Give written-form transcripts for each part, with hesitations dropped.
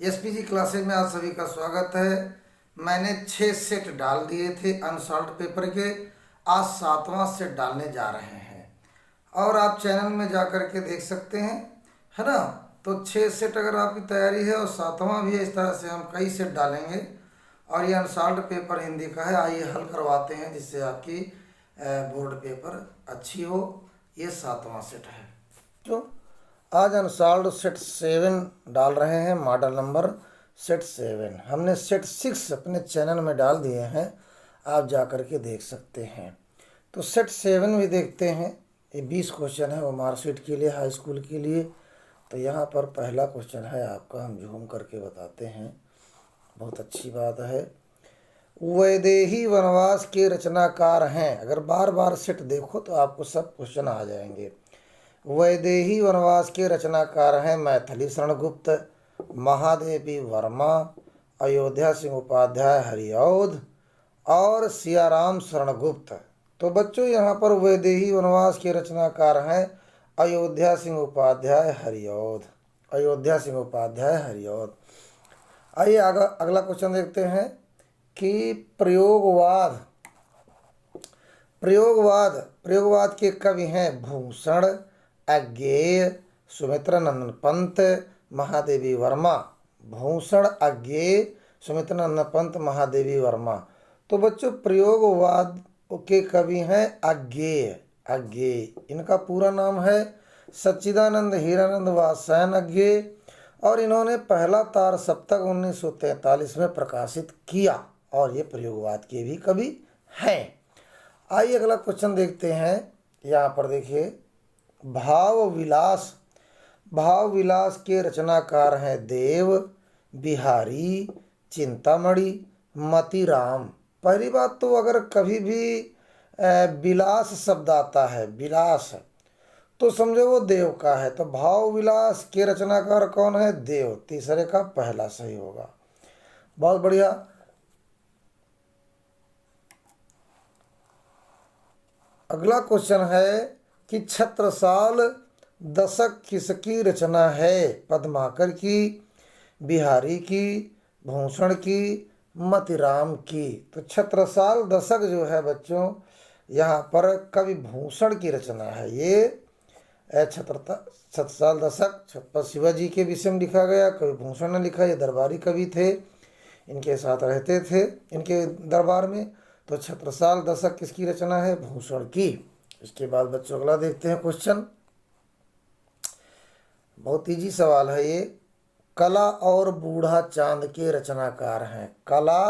SPG classes में आप सभी का स्वागत है। मैंने 6 सेट डाल दिए थे अनसॉल्व पेपर के। आज 7वां सेट डालने जा रहे हैं और आप चैनल में जा कर के देख सकते हैं, है ना। तो 6 सेट अगर आपकी तैयारी है और 7वां भी है, इस तरह से हम कई सेट डालेंगे। और ये अनसॉल्व पेपर हिंदी का है, आइए हल करवाते हैं जिससे आपकी बोर्ड पेपर अच्छी हो। ये 7वां सेट है। तो आज अनसॉल्व सेट 7 डाल रहे हैं, मॉडल नंबर सेट 7। हमने सेट 6 अपने चैनल में डाल दिए हैं, आप जा कर के देख सकते हैं। तो सेट 7 भी देखते हैं। ये 20 क्वेश्चन है, वो मार्कशीट के लिए, हाई स्कूल के लिए। तो यहाँ पर पहला क्वेश्चन है आपका, हम जूम करके बताते हैं, बहुत अच्छी बात है। वैदेही वनवास के रचनाकार हैं। अगर बार बार सेट देखो तो आपको सब क्वेश्चन आ जाएंगे। वैदेही वनवास के रचनाकार हैं मैथिली शरण गुप्त, महादेवी वर्मा, अयोध्या सिंह उपाध्याय हरिऔध और सियाराम शरण गुप्त। तो बच्चों यहाँ पर वैदेही वनवास के रचनाकार हैं अयोध्या सिंह उपाध्याय हरिऔध, अयोध्या सिंह उपाध्याय हरिऔध। आइए अगला क्वेश्चन देखते हैं कि प्रयोगवाद प्रयोगवाद प्रयोगवाद के कवि हैं भूषण, अज्ञेय, सुमित्रा नंदन पंत, महादेवी वर्मा। भूषण, अज्ञेय, सुमित्रा नंदन पंत, महादेवी वर्मा। तो बच्चों प्रयोगवाद के कवि हैं अज्ञेय। अज्ञेय इनका पूरा नाम है सच्चिदानंद हीरानंद वात्स्यायन अज्ञेय, और इन्होंने पहला तार सप्तक 1943 में प्रकाशित किया, और ये प्रयोगवाद के भी कवि हैं। आइए अगला क्वेश्चन देखते हैं। यहाँ पर देखिए, भाव विलास। भाव विलास के रचनाकार हैं देव, बिहारी, चिंतामणि, मतीराम। पहली बात तो अगर कभी भी विलास शब्द आता है, विलास, तो समझो वो देव का है। तो भाव विलास के रचनाकार कौन है? देव। तीसरे का पहला सही होगा। बहुत बढ़िया। अगला क्वेश्चन है कि छत्रसाल दशक किसकी रचना है? पद्माकर की, बिहारी की, भूषण की, मतीराम की। तो छत्रसाल दशक जो है बच्चों, यहाँ पर कवि भूषण की रचना है। ये छत्रसाल दशक छत्रपति शिवाजी के विषय में लिखा गया, कवि भूषण ने लिखा। ये दरबारी कवि थे, इनके साथ रहते थे, इनके दरबार में। तो छत्रसाल दशक किसकी रचना है? भूषण की। इसके बाद बच्चों अगला देखते हैं क्वेश्चन, बहुत इजी सवाल है ये। कला और बूढ़ा चांद के रचनाकार हैं। कला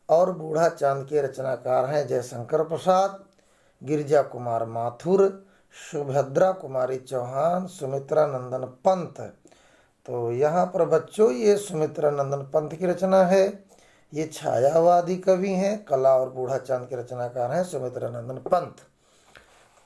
और बूढ़ा चांद के रचनाकार हैं जयशंकर प्रसाद, गिरिजा कुमार माथुर, सुभद्रा कुमारी चौहान, सुमित्रा नंदन पंत। तो यहाँ पर बच्चों ये सुमित्रा नंदन पंत की रचना है। ये छायावादी कवि हैं। कला और बूढ़ा चांद के रचनाकार हैं सुमित्रा नंदन पंत।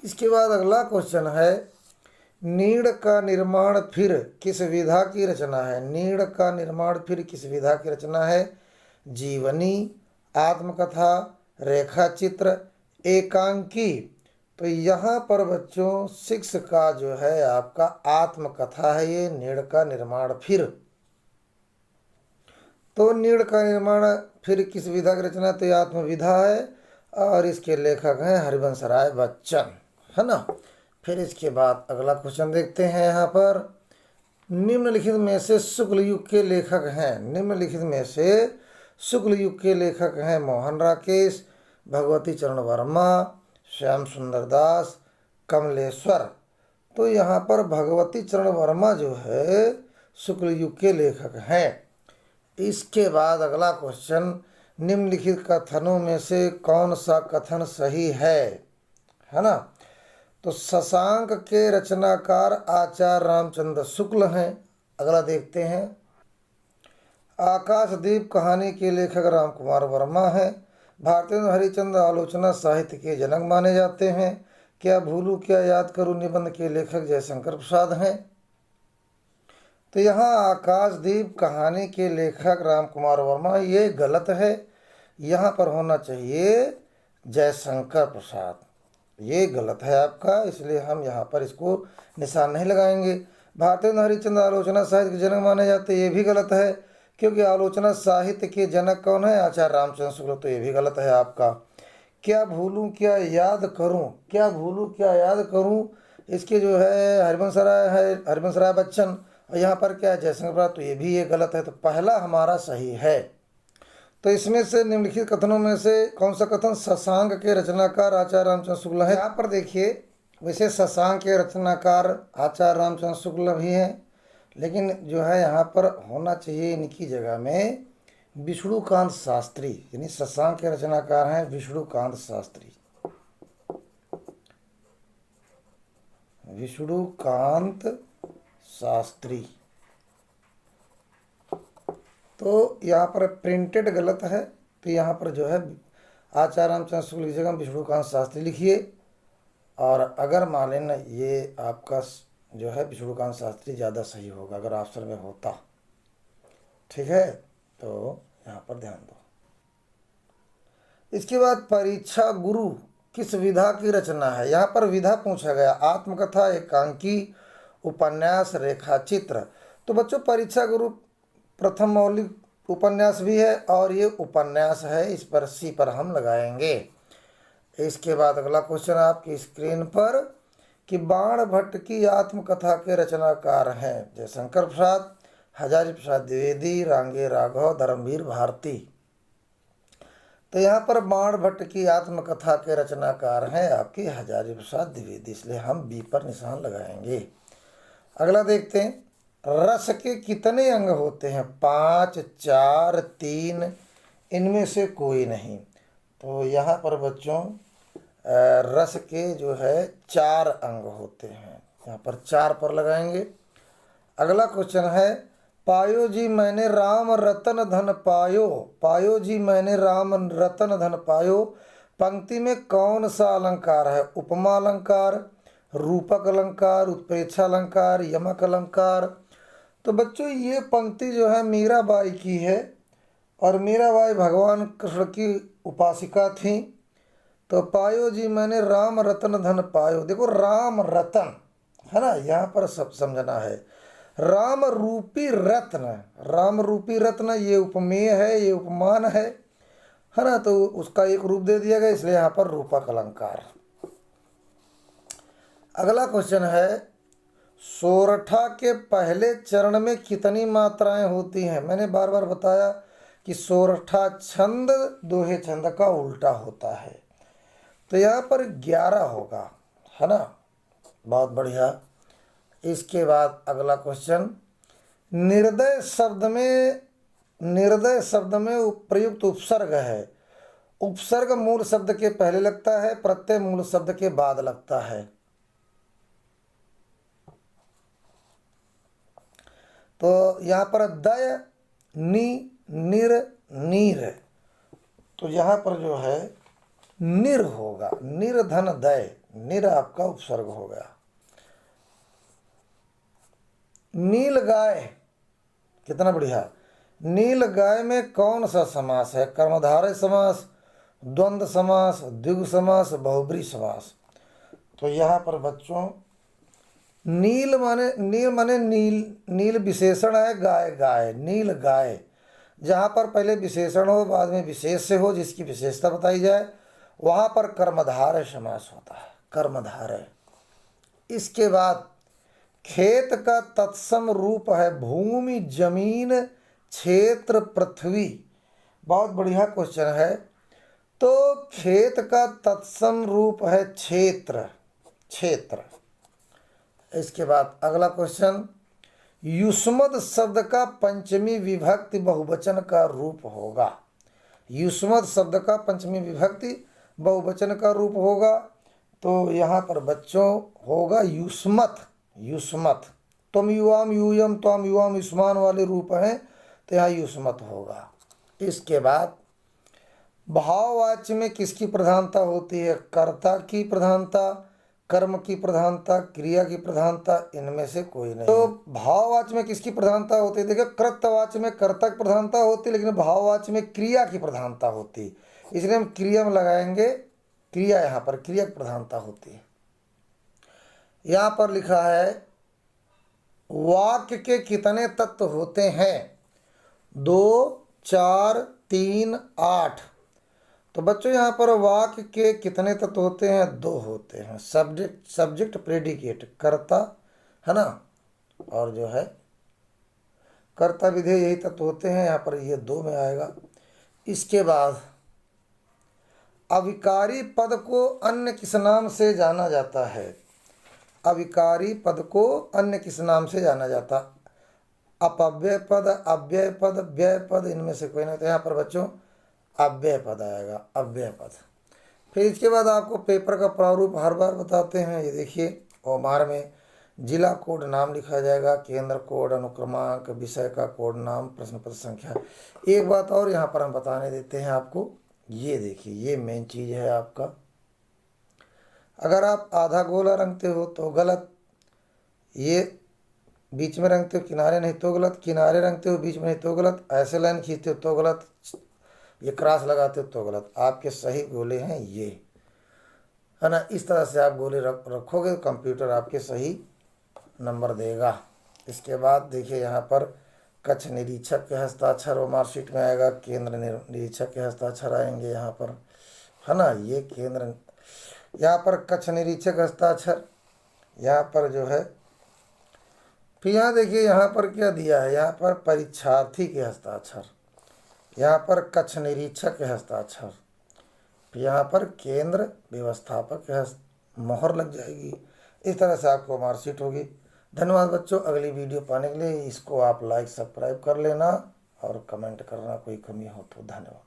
इसके बाद अगला क्वेश्चन है, नीड़ का निर्माण फिर किस विधा की रचना है? नीड़ का निर्माण फिर किस विधा की रचना है? जीवनी, आत्मकथा, रेखा चित्र, एकांकी। तो यहाँ पर बच्चों 6 का जो है आपका आत्मकथा है। ये नीड़ का निर्माण फिर। तो नीड़ का निर्माण फिर किस विधा की रचना? तो ये आत्मविधा है, और इसके लेखक हैं हरिवंश राय बच्चन, है ना। फिर इसके बाद अगला क्वेश्चन देखते हैं। यहाँ पर निम्नलिखित में से शुक्ल युग के लेखक हैं। निम्नलिखित में से शुक्ल युग के लेखक हैं मोहन राकेश, भगवती चरण वर्मा, श्याम सुंदर दास, कमलेश्वर। तो यहाँ पर भगवती चरण वर्मा जो है शुक्ल युग के लेखक हैं। इसके बाद अगला क्वेश्चन, निम्नलिखित कथनों में से कौन सा कथन सही है ना। तो शशांक के रचनाकार आचार्य रामचंद्र शुक्ल हैं। अगला देखते हैं, आकाशदीप कहानी के लेखक रामकुमार वर्मा हैं। भारतेंद्र हरिश्चंद्र आलोचना साहित्य के जनक माने जाते हैं। क्या भूलूं क्या याद करूं निबंध के लेखक जयशंकर प्रसाद हैं। तो यहाँ आकाशदीप कहानी के लेखक रामकुमार वर्मा, ये गलत है। यहाँ पर होना चाहिए जयशंकर प्रसाद, ये गलत है आपका, इसलिए हम यहाँ पर इसको निशान नहीं लगाएंगे। भारतेंद्र हरिश्चंद्र आलोचना साहित्य के जनक माने जाते, ये भी गलत है। क्योंकि आलोचना साहित्य के जनक कौन है? आचार्य रामचंद्र शुक्ल। तो ये भी गलत है आपका। क्या भूलूं क्या याद करूं, क्या भूलूं क्या याद करूं, इसके जो है हरिवंश राय है, हरिवंश राय बच्चन, और यहाँ पर क्या है? जयशंकर प्रसाद। तो ये भी ये गलत है। तो पहला हमारा सही है। तो इसमें से निम्नलिखित कथनों में से कौन सा कथन शशांक के रचनाकार आचार्य रामचंद्र शुक्ल है? यहाँ पर देखिए, वैसे शशांक के रचनाकार आचार्य रामचंद्र शुक्ल भी हैं, लेकिन जो है यहाँ पर होना चाहिए इनकी जगह में विष्णुकांत शास्त्री, यानी शशांक के रचनाकार हैं विष्णुकांत शास्त्री। विष्णुकांत शास्त्री। तो यहाँ पर प्रिंटेड गलत है। तो यहाँ पर जो है आचार्य रामचंद्र शुक्ल की जगह विष्णुकांत शास्त्री लिखिए। और अगर मान लेना ये आपका जो है विष्णुकांत शास्त्री ज़्यादा सही होगा अगर ऑप्शन में होता। ठीक है, तो यहाँ पर ध्यान दो। इसके बाद परीक्षा गुरु किस विधा की रचना है? यहाँ पर विधा पूछा गया, आत्मकथा, एकांकी, उपन्यास, रेखा चित्र। तो बच्चों परीक्षा गुरु प्रथम मौलिक उपन्यास भी है और ये उपन्यास है, इस पर सी पर हम लगाएंगे। इसके बाद अगला क्वेश्चन आपकी स्क्रीन पर कि बाण भट्ट की आत्मकथा के रचनाकार हैं जयशंकर प्रसाद, हजारी प्रसाद द्विवेदी, रांगे राघव, धर्मवीर भारती। तो यहाँ पर बाण भट्ट की आत्मकथा के रचनाकार हैं आपके हजारी प्रसाद द्विवेदी, इसलिए हम बी पर निशान लगाएंगे। अगला देखते हैं, रस के कितने अंग होते हैं? 5, 4, 3, इनमें से कोई नहीं। तो यहाँ पर बच्चों रस के जो है 4 अंग होते हैं, यहाँ पर 4 पर लगाएंगे। अगला क्वेश्चन है, पायो जी मैंने राम रतन धन पायो, पायो जी मैंने राम रतन धन पायो, पंक्ति में कौन सा अलंकार है? उपमा अलंकार, रूपक अलंकार, उत्प्रेक्षा अलंकार, यमक अलंकार। तो बच्चों ये पंक्ति जो है मीराबाई की है और मीराबाई भगवान कृष्ण की उपासिका थी। तो पायो जी मैंने राम रतन धन पायो, देखो राम रतन है ना, यहाँ पर सब समझना है। राम रूपी रत्न, राम रूपी रत्न ये उपमेय है, ये उपमान है ना, तो उसका एक रूप दे दिया गया, इसलिए यहाँ पर रूपक अलंकार। अगला क्वेश्चन है, सोरठा के पहले चरण में कितनी मात्राएं होती हैं? मैंने बार बार बताया कि सोरठा छंद दोहे छंद का उल्टा होता है, तो यहाँ पर 11 होगा, है ना, बहुत बढ़िया। इसके बाद अगला क्वेश्चन, निर्दय शब्द में प्रयुक्त उपसर्ग है, उपसर्ग मूल शब्द के पहले लगता है, प्रत्यय मूल शब्द के बाद लगता है। तो यहाँ पर दय, नि, निर, नीर, तो यहाँ पर जो है निर होगा, निर्धन दय, निर आपका उपसर्ग हो गया। नील गाय, कितना बढ़िया। नील गाय में कौन सा समास है? कर्मधारय समास, द्वंद्व समास, द्विगु समास, बहुब्री समास। तो यहाँ पर बच्चों नील माने नील विशेषण है, गाय गाय, नील गाय। जहाँ पर पहले विशेषण हो बाद में विशेष से हो जिसकी विशेषता बताई जाए वहाँ पर कर्मधारय समास होता है, कर्मधारय। इसके बाद खेत का तत्सम रूप है भूमि, जमीन, क्षेत्र, पृथ्वी। बहुत बढ़िया क्वेश्चन है। तो खेत का तत्सम रूप है क्षेत्र, क्षेत्र। इसके बाद अगला क्वेश्चन, युष्मद शब्द का पंचमी विभक्ति बहुवचन का रूप होगा। युष्मद शब्द का पंचमी विभक्ति बहुवचन का रूप होगा, तो यहाँ पर बच्चों होगा युष्मत, युष्मत। तुम युवाम यूयम, त्वम युवाम, युष्मान वाले रूप हैं, तो यहाँ युष्मत होगा। इसके बाद भाववाच्य में किसकी प्रधानता होती है? कर्ता की प्रधानता, कर्म की प्रधानता, क्रिया की प्रधानता, इनमें से कोई नहीं। तो भाववाच्य में किसकी प्रधानता होती है? देखिए कृत्यवाच्य में कर्ता की प्रधानता होती है, लेकिन भाववाच्य में क्रिया की प्रधानता होती है, इसलिए हम क्रिया में लगाएंगे क्रिया, यहाँ पर क्रिया की प्रधानता होती है। यहाँ पर लिखा है वाक्य के कितने तत्व होते हैं? 2 4 3 8। तो बच्चों यहाँ पर वाक्य के कितने तत्व होते हैं? 2 होते हैं। सब्जेक्ट प्रेडिकेट कर्ता है ना, और जो है कर्ता विधेय, यही तत्व होते हैं। यहाँ पर ये 2 में आएगा। इसके बाद अविकारी पद को अन्य किस नाम से जाना जाता है? अविकारी पद को अन्य किस नाम से जाना जाता? अपव्यय पद, अव्यय पद, व्यय पद, इनमें से कोई नहीं। तो यहाँ पर बच्चों अव्यय पद आएगा, अव्यय पद। फिर इसके बाद आपको पेपर का प्रारूप हर बार बताते हैं। ये देखिए, ओमार में जिला कोड नाम लिखा जाएगा, केंद्र कोड, अनुक्रमांक, विषय का कोड नाम, प्रश्न पत्र संख्या। एक बात और यहाँ पर हम बताने देते हैं आपको, ये देखिए, ये मेन चीज़ है आपका। अगर आप आधा गोला रंगते हो तो गलत, ये बीच में रंगते हो किनारे नहीं तो गलत, किनारे रंगते हो बीच में नहीं तो गलत, ऐसे लाइन खींचते हो तो गलत, ये क्रॉस लगाते हो तो गलत। आपके सही गोले हैं ये, है ना। इस तरह से आप गोले रखोगे, कंप्यूटर आपके सही नंबर देगा। इसके बाद देखिए, यहाँ पर कक्ष निरीक्षक के हस्ताक्षर और मार्कशीट में आएगा, केंद्र निरीक्षक के हस्ताक्षर आएंगे यहाँ पर, है ना। ये केंद्र, यहाँ पर कक्ष निरीक्षक हस्ताक्षर, यहाँ पर जो है। फिर यहाँ देखिए, यहाँ पर क्या दिया है, यहाँ पर परीक्षार्थी के हस्ताक्षर, यहाँ पर कक्ष निरीक्षक के हस्ताक्षर, फिर यहाँ पर केंद्र व्यवस्थापक के मोहर लग जाएगी। इस तरह से आपको मार्कशीट होगी। धन्यवाद बच्चों। अगली वीडियो पाने के लिए इसको आप लाइक सब्सक्राइब कर लेना और कमेंट करना कोई कमी हो तो। धन्यवाद।